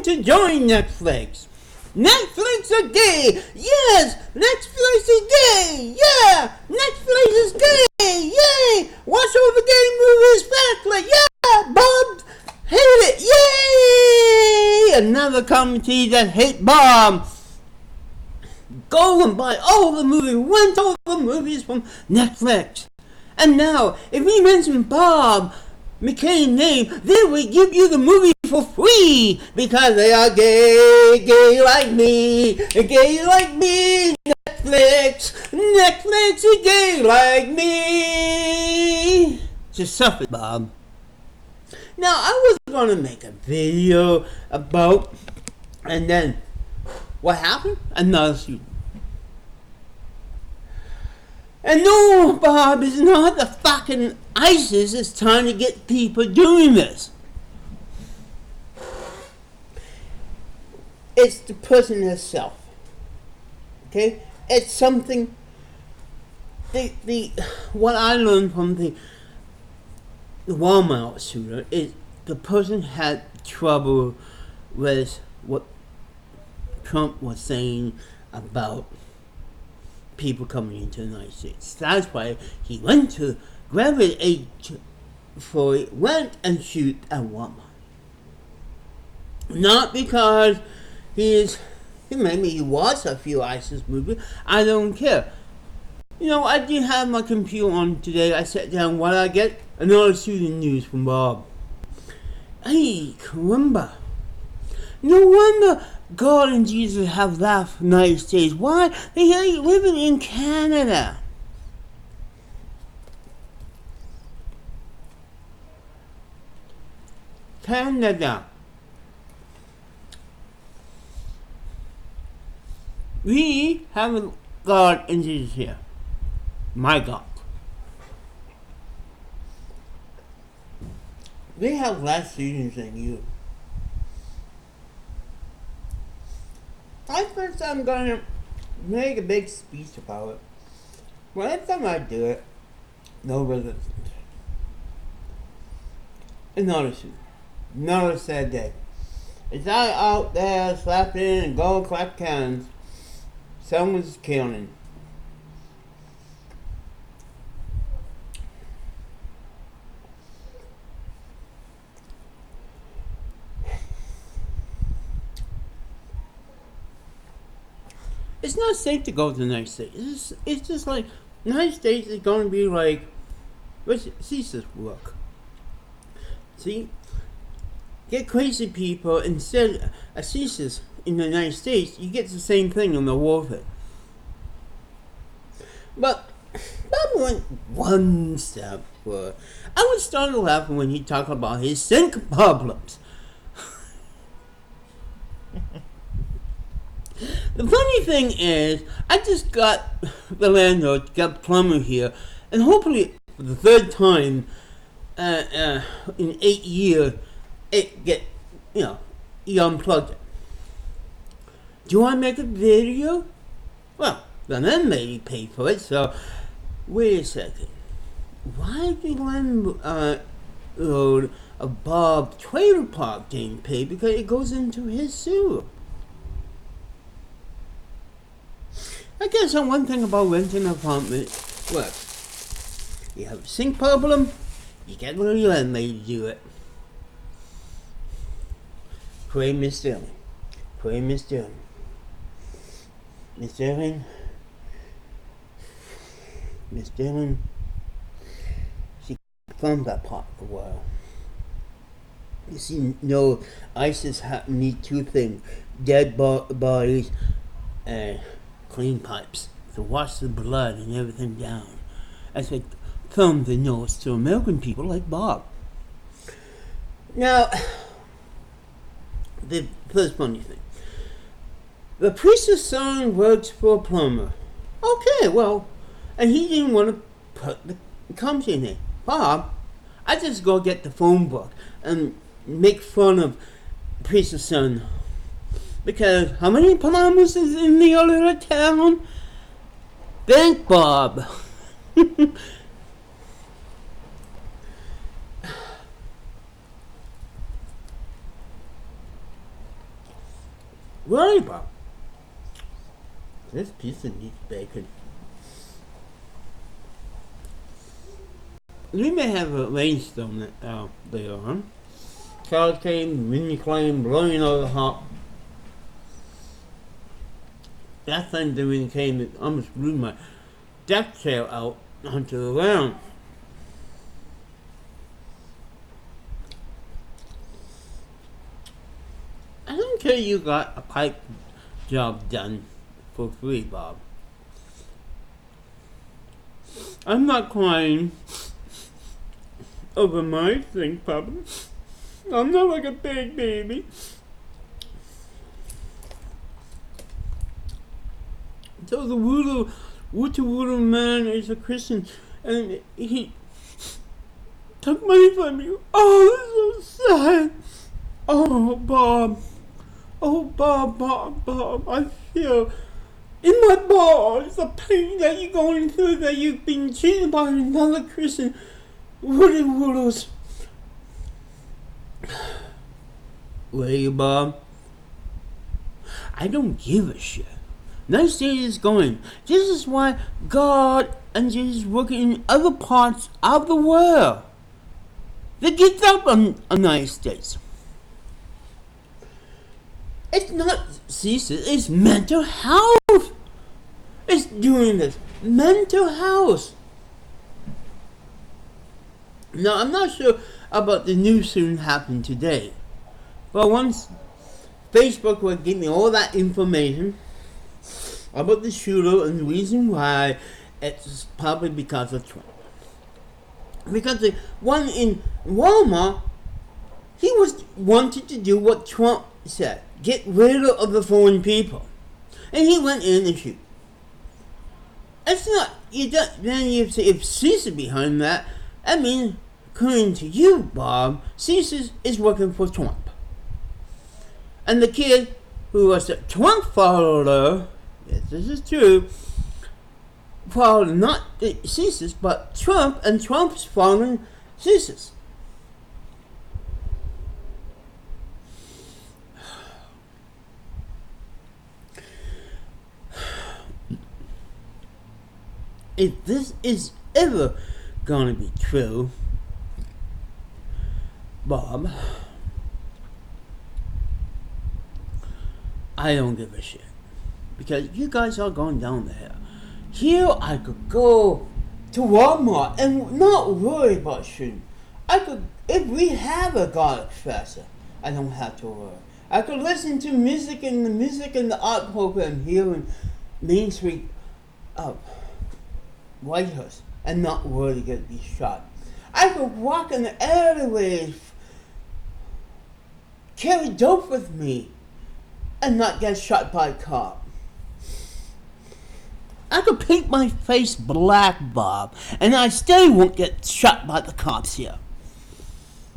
going to join Netflix. Netflix a day! Yes! Netflix a day! Yeah! Netflix is gay! Yay! Watch all the gay movies correctly! Yeah! Bob hate it! Yay! Another community that hate Bob. Go and buy all the movies, rent all the movies from Netflix. And now, if we mention Bob McCain's name, they will give you the movie for free because they are gay like me, Netflix is gay like me. Just suffer, Bob. Now, I was gonna make a video about, and then what happened? Another student. And no, Bob, it's not the fucking ISIS that's trying to get people doing this. It's the person herself. Okay? It's something. What I learned from the Walmart shooter is the person had trouble with what Trump was saying about people coming into the United States. That's why he went and shoot at Walmart. Not because maybe he watched a few ISIS movies. I don't care. You know, I did have my computer on today. I sat down. What I get? Another shooting news from Bob. Hey, caramba. No wonder God and Jesus have left the United States. Why? They hate living in Canada. Canada. We have God and Jesus here. My God. They have less students than you. I think I'm gonna make a big speech about it. Well, next time I do it, no resistance. Another sad day. It's not out there slapping and go clap cans. Someone's killing. It's not safe to go to the United States. It's just like, the United States is going to be like, what's CSIS work? See? Get crazy people, instead of CSIS in the United States, you get the same thing on the warfare. But Bob went one step further. I was starting to laugh when he talked about his sink problems. The funny thing is, I just got the landlord, got the plumber here, and hopefully for the third time in 8 years, he unplugged it. Do I make a video? Well, the landlady paid for it, so wait a second. Why did the landlord of Bob's trailer park didn't pay? Because it goes into his sewer. I guess one thing about renting an apartment, look, you have a sink problem, you get one of your landlady to do it. Pray Miss Sterling. Pray Miss Sterling. Miss Sterling. Miss Sterling. She found that pot for a while. You see, no, ISIS need two things: dead bodies and clean pipes to wash the blood and everything down. That's what thumbs the nose to American people like Bob. Now, the first funny thing. The priest's son works for a plumber. Okay, well, and he didn't want to put the company in there. Bob, I just go get the phone book and make fun of the priest's son. Because how many plumbers is in the other town? Thank Bob. worry about. This pizza needs bacon. We may have a rainstorm later on. Clouds came, wind came, blowing over the hop. That time the wind came, it almost blew my deck chair out onto the ground. I don't care you got a pipe job done for free, Bob. I'm not crying over my thing, Papa. I'm not like a big baby. So the voodoo man is a Christian, and he took money from me. Oh, that's so sad. Oh, Bob. Oh, Bob, I feel in my balls the pain that you're going through, that you've been cheated by another Christian. Woodles. Where are you, Bob? I don't give a shit. Nice day is going. This is why God and Jesus working in other parts of the world. They get up on nice days. It's not ceases, it's mental health. It's doing this. Mental health. Now, I'm not sure about the news soon happened today. But once Facebook will give me all that information about the shooter and the reason why, it's probably because of Trump. Because the one in Walmart, he wanted to do what Trump said. Get rid of the foreign people. And he went in and shoot. It's not, then you say if Caesar behind that, I mean, according to you, Bob, Caesar is working for Trump. And the kid who was a Trump follower, yes, this is true, followed not Caesar, but Trump, and Trump's following Caesar. If this is ever gonna be true, Bob, I don't give a shit. Because you guys are going down there. Here I could go to Walmart and not worry about shooting. I could, if we have a garlic fester, I don't have to worry. I could listen to music and the art program here in Main Street Whitehurst and not worry to get be shot. I could walk in the alleyways, carry dope with me, and not get shot by a cop. I could paint my face black, Bob, and I still won't get shot by the cops here.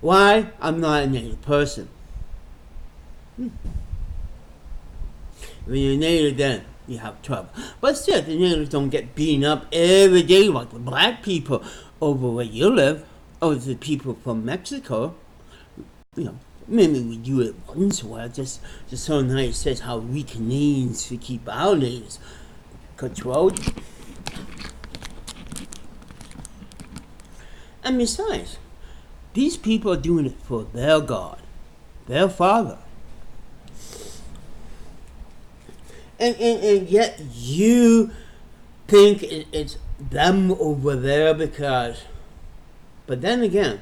Why? I'm not a native person. When you're a native, then you have trouble. But still, the natives don't get beaten up every day like the black people over where you live, or the people from Mexico. You know, maybe we do it once in a while, just so nice. Says how we Canadians should keep our natives controlled. And besides, these people are doing it for their God, their Father. And yet you think it's them over there because... But then again,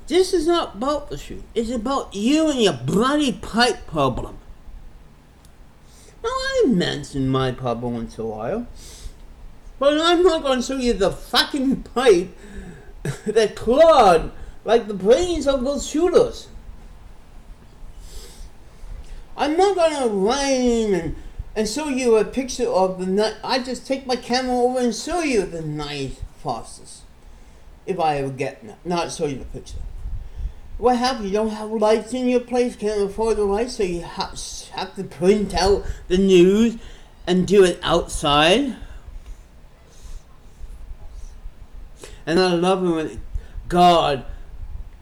this is not about the shoot. It's about you and your bloody pipe problem. Now, I mention my problem once in a while, but I'm not going to show you the fucking pipe that clawed like the brains of those shooters. I'm not going to whine and show you a picture of the knife. I just take my camera over and show you the knife faucets. If I ever get not show you the picture. What happens? You don't have lights in your place, can't afford the lights, so you have to print out the news and do it outside. And I love it when God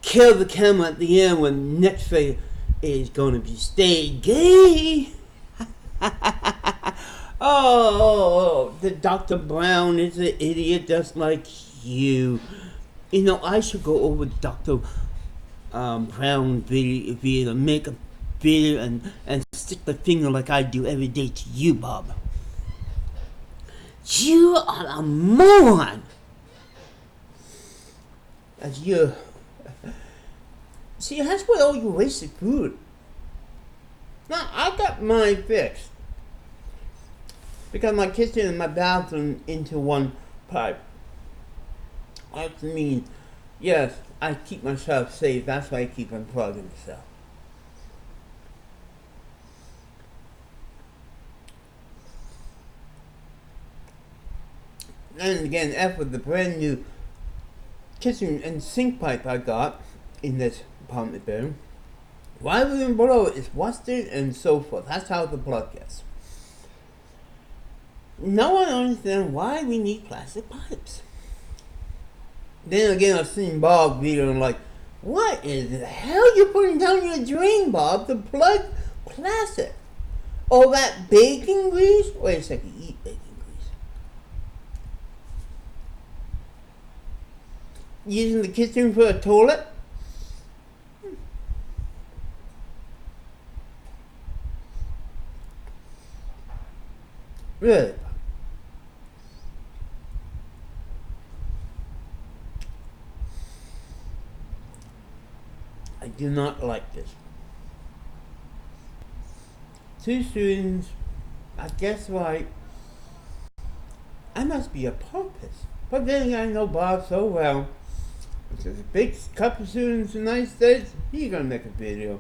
killed the camera at the end when next phase is going to be stay gay. The Dr. Brown is an idiot just like you. You know, I should go over Dr. Brown video to make a video and stick the finger like I do every day to you, Bob. You are a moron. As you see, that's what all you wasted food. Now I got mine fixed because my kitchen and my bathroom into one pipe. I mean, yes, I keep myself safe. That's why I keep unplugging stuff. And again, after the brand new kitchen and sink pipe I got in this apartment building, right even below it is rusted and so forth. That's how the plug gets. No one understands why we need plastic pipes. Then again, I've seen Bob video and like, what is the hell you putting down your drain, Bob, to plug plastic? Oh, that bacon grease? Wait a second, eat bacon grease. Using the kitchen for a toilet? Really? I do not like this. 2 students, I guess right. I must be a purpose. But then I know Bob so well. There's a big couple of students in the United States, he's gonna make a video.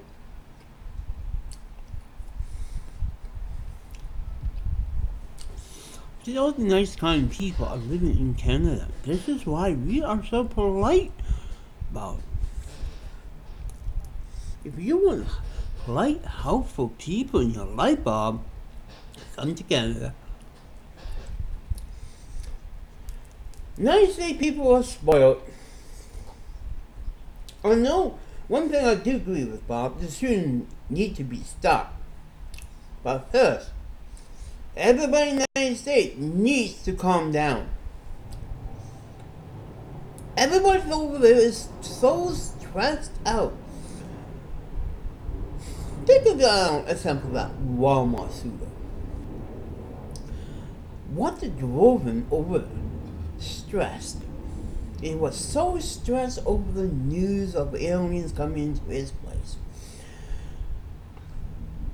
See, all the nice kind people are living in Canada. This is why we are so polite, Bob. If you want polite, helpful people in your life, Bob, come to Canada. United States people are spoiled. I know one thing I do agree with Bob, the students need to be stopped. But first, everybody in the United States needs to calm down. Everybody over there is so stressed out. Take an example of that Walmart shooter. What drove him over stressed? He was so stressed over the news of aliens coming into his place.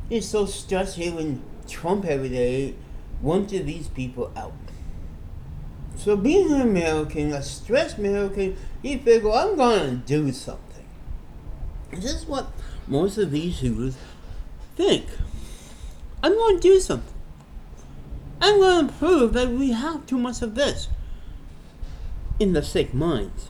He's so stressed hearing Trump every day wanted these people out. So being an American, a stressed American, he figured, I'm gonna do something. And this is what most of these shooters think. I'm going to do something. I'm going to prove that we have too much of this in the sick minds.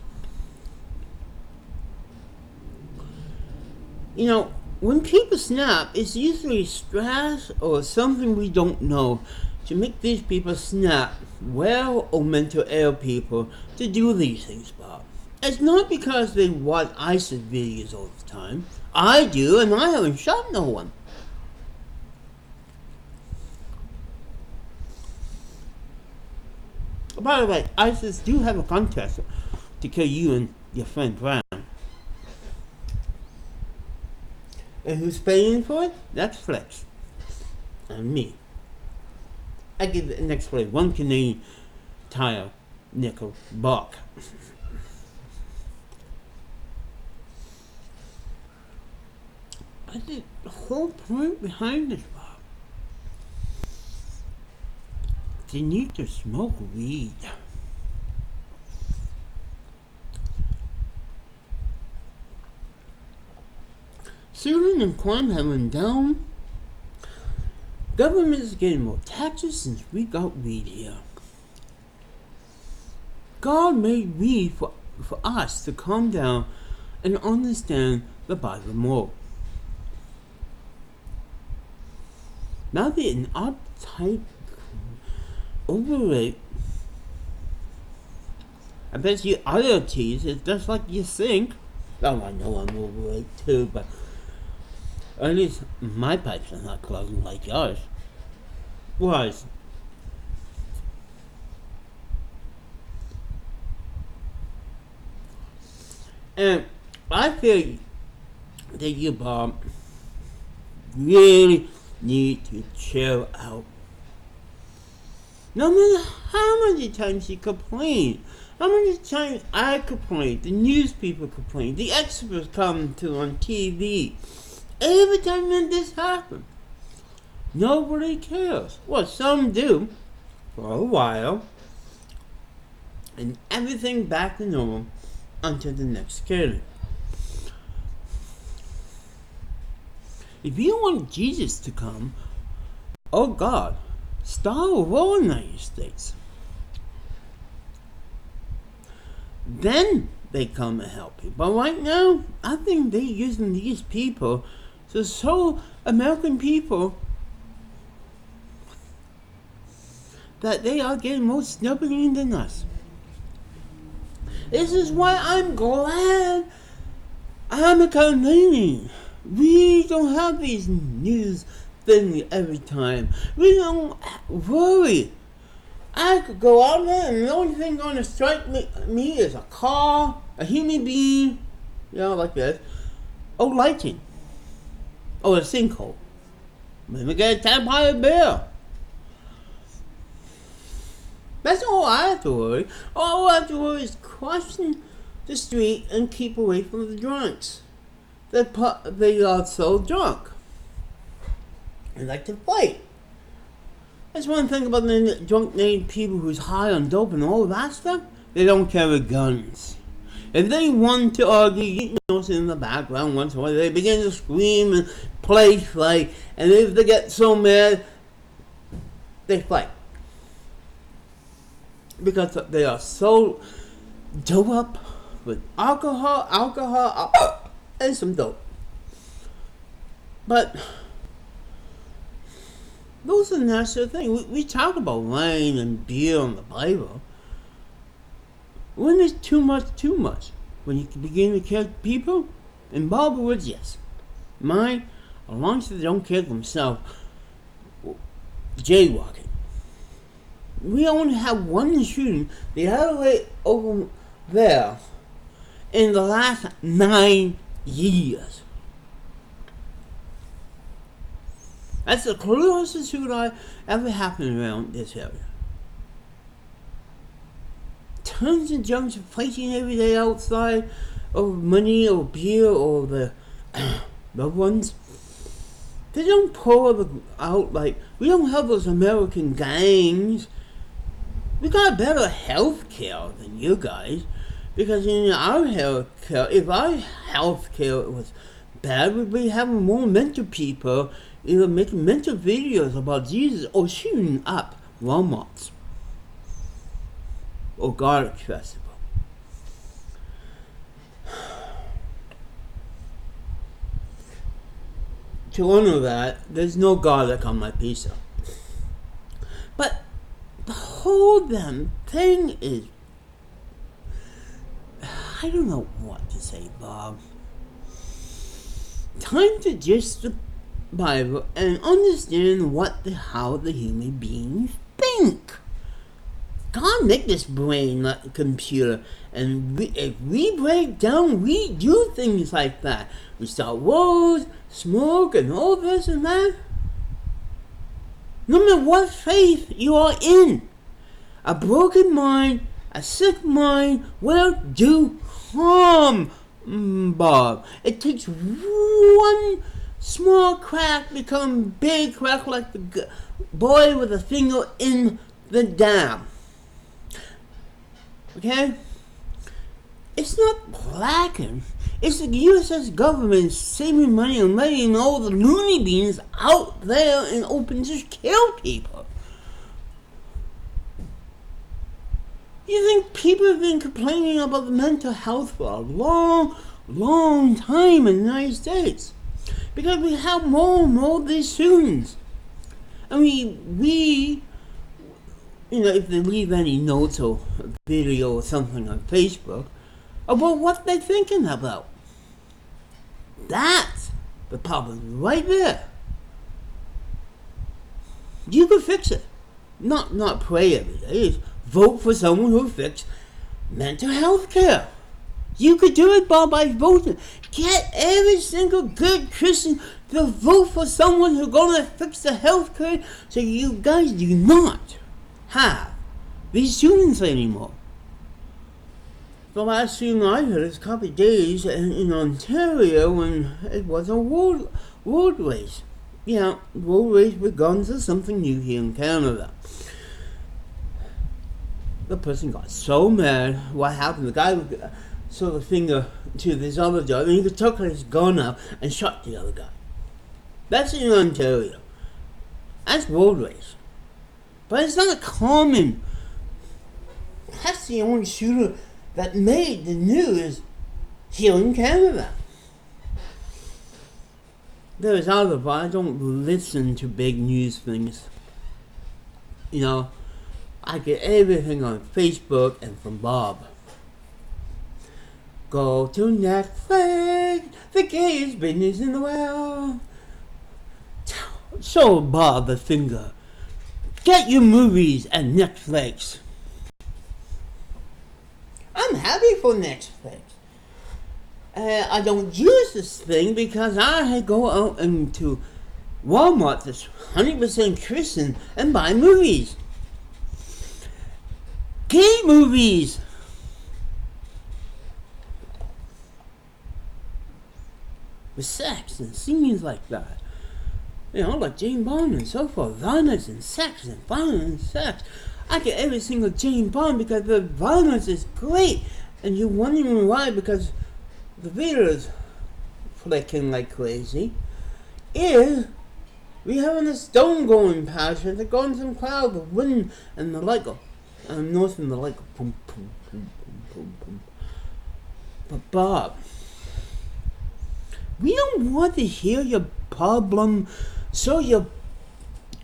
You know, when people snap, it's usually stress or something we don't know to make these people snap, well, or mental ill people to do these things, Bob. It's not because they watch ISIS videos all the time. I do, and I haven't shot no one. By the way, ISIS do have a contract to kill you and your friend Brown. And who's paying for it? That's Flex. And me. I give the next play 1 Canadian tile, nickel, buck. I think the whole point behind this, Bob. They need to smoke weed. Shooting and crime have went down. Government is getting more taxes since we got weed here. God made weed for us to calm down and understand the Bible more. Now they're an uptight, overrate. I bet you other teas is just like you think. Oh, I know I'm overweight too, but at least my pipes are not clogging like yours. was. And I feel that you, Bob, really need to chill out. No matter how many times you complain, how many times I complain, the newspaper complain, the experts come to on TV. Every time that this happens, nobody cares. Well, some do for a while, and everything back to normal until the next killing. If you want Jesus to come, oh God, start a war in the United States. Then they come and help you. But right now, I think they're using these people to show American people that they are getting more stubborn than us. This is why I'm glad I'm a Canadian. We don't have these news things every time. We don't worry. I could go out there and the only thing going to strike me is a car, a human being, like this, or lightning, or a sinkhole. Maybe get attacked by a bear. That's all I have to worry. All I have to worry is crossing the street and keep away from the drunks. They are so drunk. They like to fight. That's one thing about the drunk named people who's high on dope and all that stuff. They don't carry guns. If they want to argue, sit in the background once in a while, they begin to scream and play fight. And if they get so mad, they fight. Because they are so doped up with alcohol, and some dope. But those are natural things. We talk about wine and beer in the Bible. When there's too much. When you begin to kill people, in Bible words, yes. Mine, as long as they don't kill themselves, jaywalking. We only have one shooting the other way over there in the last 9 years. That's the closest shooting I ever happened around this area. Tons of junks are fighting every day outside over money or beer or the loved ones. They don't pour out like we don't have those American gangs. We got better health care than you guys. Because in our health care, if our health care was bad, we'd be having more mental people either making mental videos about Jesus or shooting up Walmarts or garlic festival. To honor that, there's no garlic on my pizza. But the whole damn thing is, I don't know what to say, Bob. Time to just the Bible and understand how the human beings think. God make this brain like a computer, and if we break down, we do things like that. We start wars, smoke, and all this and that. No matter what faith you are in, a broken mind, a sick mind will do harm, Bob. It takes one small crack become big crack like the boy with a finger in the dam. Okay? It's not blacking. It's the USS government saving money and letting all the loony beans out there in open just kill people. You think people have been complaining about the mental health for a long time in the United States? Because we have more and more of these shootings. I mean, we if they leave any notes or video or something on Facebook about what they're thinking about. That's the problem right there. You could fix it. Not pray every day. Just vote for someone who fix mental health care. You could do it, Bob, by voting. Get every single good Christian to vote for someone who's going to fix the health care so you guys do not have these shootings anymore. The last shooting I heard is a couple of days in Ontario when it was a road race. Yeah, road race with guns is something new here in Canada. The person got so mad. What happened? The guy saw the finger to this other guy, and he took his gun out and shot the other guy. That's in Ontario. That's road race. But it's not common. That's the only shooter that made the news here in Canada. There's other, but I don't listen to big news things. I get everything on Facebook and from Bob. Go to Netflix, the gayest business in the world. Show Bob the finger. Get your movies at Netflix. I'm happy for Netflix. I don't use this thing because I go out into Walmart that's 100% Christian and buy movies. Gay movies. With sex and scenes like that. Like James Bond and so forth. Violence and sex and violence and sex. I get every single James Bond because the violence is great. And you're wondering why, because the video's flicking like crazy. We having a stone going past it. They're going some cloud, the wind and the light go. And north and the light go. Boom, boom, boom, boom, boom, boom. But Bob, we don't want to hear your problem, so you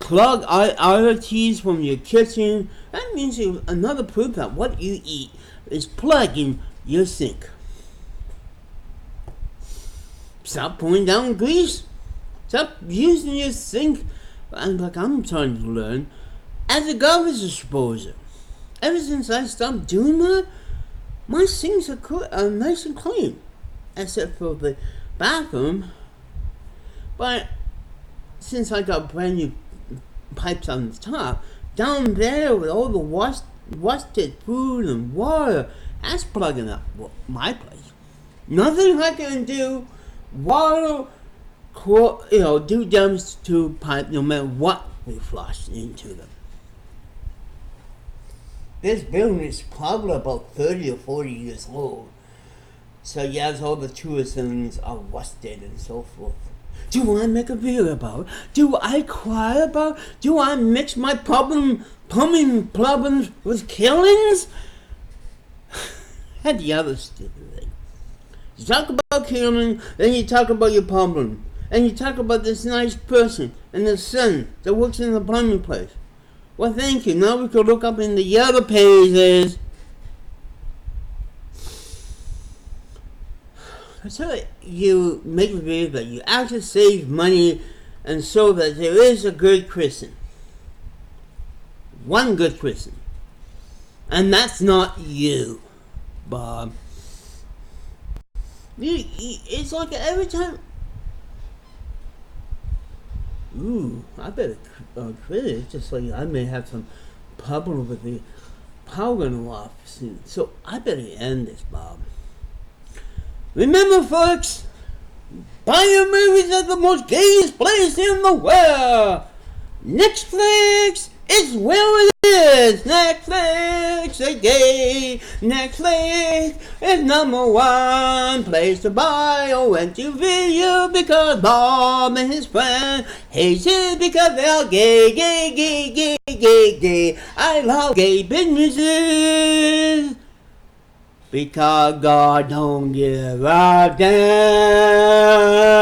clog arteries from your kitchen. That means another proof that what you eat is plugging your sink. Stop pouring down grease. Stop using your sink, and like I'm trying to learn, as a garbage disposer. Ever since I stopped doing that, my sinks are nice and clean, except for the bathroom. But since I got brand new pipes on the top, down there with all the wasted food and water, that's plugging up my place. Nothing I can do. Water, do dumps to pipe no matter what we flush into them. This building is probably about 30 or 40 years old. So yes, all the tourist things are rusted and so forth. Do I make a video about it? Do I cry about it? Do I mix my plumbing problems with killings? And the other stupid thing. You talk about killing, then you talk about your problem. And you talk about this nice person and the son that works in the plumbing place. Well, thank you. Now we can look up in the other pages. So you make a video that you actually save money and so that there is a good Christian. One good Christian. And that's not you, Bob. It's like every time... I better quit it, just like I may have some problem with the power going off soon. So I better end this, Bob. Remember, folks, buy your movies at the most gayest place in the world. Netflix is where it is. Netflix is gay. Netflix is #1 place to buy or rent your video because Bob and his friend hates it because they're gay, gay, gay, gay, gay, gay. I love gay businesses. Because God don't give a damn.